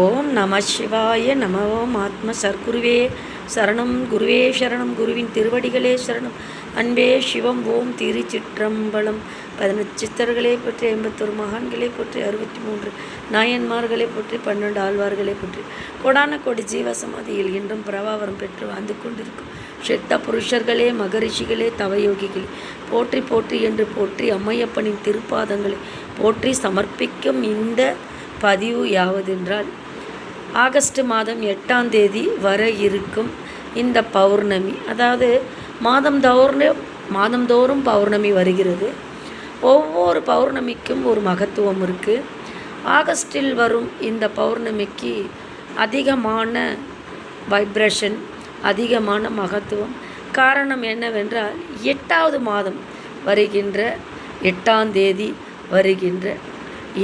ஓம் நம சிவாய நம. ஓம் ஆத்ம சர்க்குருவே சரணம். குருவே சரணம். குருவின் திருவடிகளே சரணம். அன்பே சிவம். ஓம் திருச்சிற்றம்பலம். 18 சித்தர்களை பற்றி, 51 மகான்களை பற்றி, 63 நாயன்மார்களை பற்றி, 12 ஆழ்வார்களை பற்றி, கொடான கொடி ஜீவசமாதியில் இன்றும் பிரபாவரம் பெற்று வாழ்ந்து கொண்டிருக்கும் சித்த புருஷர்களே, மகரிஷிகளே, தவயோகிகளே போற்றி போற்றி என்று போற்றி அம்மையப்பனின் திருப்பாதங்களை போற்றி சமர்ப்பிக்கும் இந்த பதிவு யாவதென்றால், ஆகஸ்ட் மாதம் 8ஆம் தேதி வர இருக்கும் இந்த பௌர்ணமி, அதாவது மாதந்தோறும் பௌர்ணமி வருகிறது. ஒவ்வொரு பௌர்ணமிக்கும் ஒரு மகத்துவம் இருக்குது. ஆகஸ்டில் வரும் இந்த பௌர்ணமிக்கு அதிகமான வைப்ரேஷன், அதிகமான மகத்துவம். காரணம் என்னவென்றால், 8வது மாதம் வருகின்ற 8ஆம் தேதி வருகின்ற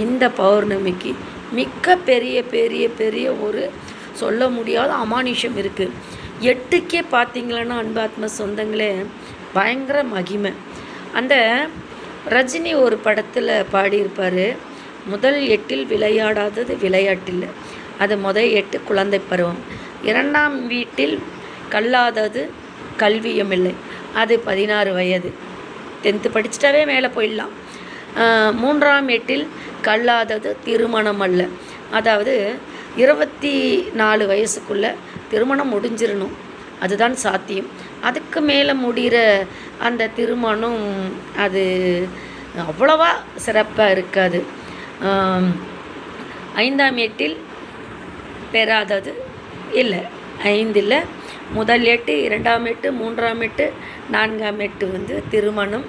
இந்த பௌர்ணமிக்கு மிக்க பெரிய பெரிய பெரிய ஒரு சொல்ல முடியாத அமானுஷம் இருக்குது. 8க்கே பார்த்திங்களன்னா அன்பாத்ம சொந்தங்களே, பயங்கர மகிமை. அந்த ரஜினி ஒரு படத்தில் பாடியிருப்பார், முதல் 8 விளையாடாதது விளையாட்டில், அது முதல் 8 குழந்தை பருவம். 2ஆம் வீட்டில் கல்லாதது கல்வியும் இல்லை, அது 16 வயது, 10th படிச்சுட்டாவே மேலே போயிடலாம். 3ஆம் வீட்டில் கல்லாதது திருமணம் அல்ல, அதாவது 24 வயசுக்குள்ளே திருமணம் முடிஞ்சிடணும், அதுதான் சாத்தியம். அதுக்கு மேலே முடிகிற அந்த திருமணம் அது அவ்வளவா சிறப்பாக இருக்காது. 5ஆம் வீட்டில் பெறாதது இல்லை, 5ல் முதல் 8, 2ஆம் 8, 3ஆம் 8, 4ஆம் 8 திருமணம்,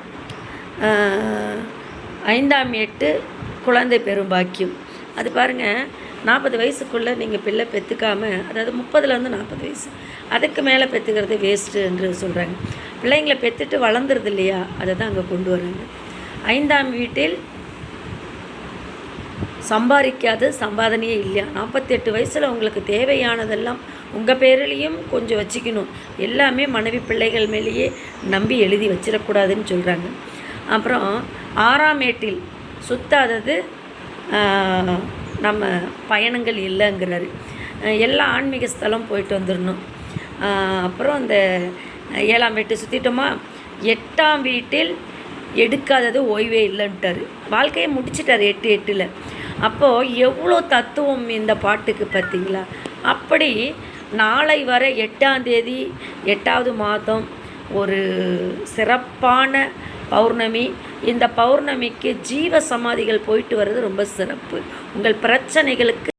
5ஆம் 8 குழந்தை பெறும் பாக்கியம். அது பாருங்கள், 40 வயசுக்குள்ளே நீங்கள் பிள்ளை பெற்றுக்காமல், அதாவது 30லேருந்து 40 வயசு அதுக்கு மேலே பெற்றுக்கிறது வேஸ்ட்டு என்று சொல்கிறாங்க. பிள்ளைங்களை பெற்றுட்டு வளர்ந்துருது இல்லையா, அதை தான் அங்கே கொண்டு வராங்க. 5ஆம் வீட்டில் சம்பாதிக்காத சம்பாதனையே இல்லையா. 48 வயசில் உங்களுக்கு தேவையானதெல்லாம் உங்கள் பேரிலையும் கொஞ்சம் வச்சுக்கணும், எல்லாமே மனைவி பிள்ளைகள் மேலேயே நம்பி எழுதி வச்சிடக்கூடாதுன்னு சொல்கிறாங்க. அப்புறம் 6ஆம் வீட்டில் சுத்தாதது நம்ம பயணங்கள் இல்லைங்கிறாரு. எல்லா ஆன்மீக ஸ்தலம் போயிட்டு வந்துடணும். அப்புறம் இந்த 7ஆம் வீட்டை சுற்றிட்டோமா, 8ஆம் வீட்டில் எடுக்காதது ஓய்வே இல்லைன்ட்டார். வாழ்க்கையை முடிச்சிட்டார் 8-8ல். அப்போது எவ்வளோ தத்துவம் இந்த பாட்டுக்கு பார்த்தீங்களா. அப்படி நாளை வர 8ஆம் தேதி 8வது மாதம் ஒரு சிறப்பான பௌர்ணமி. இந்த பௌர்ணமிக்கு ஜீவ சமாதிகள் போயிட்டு வர்றது ரொம்ப சிறப்பு. உங்கள் பிரச்சனைகளுக்கு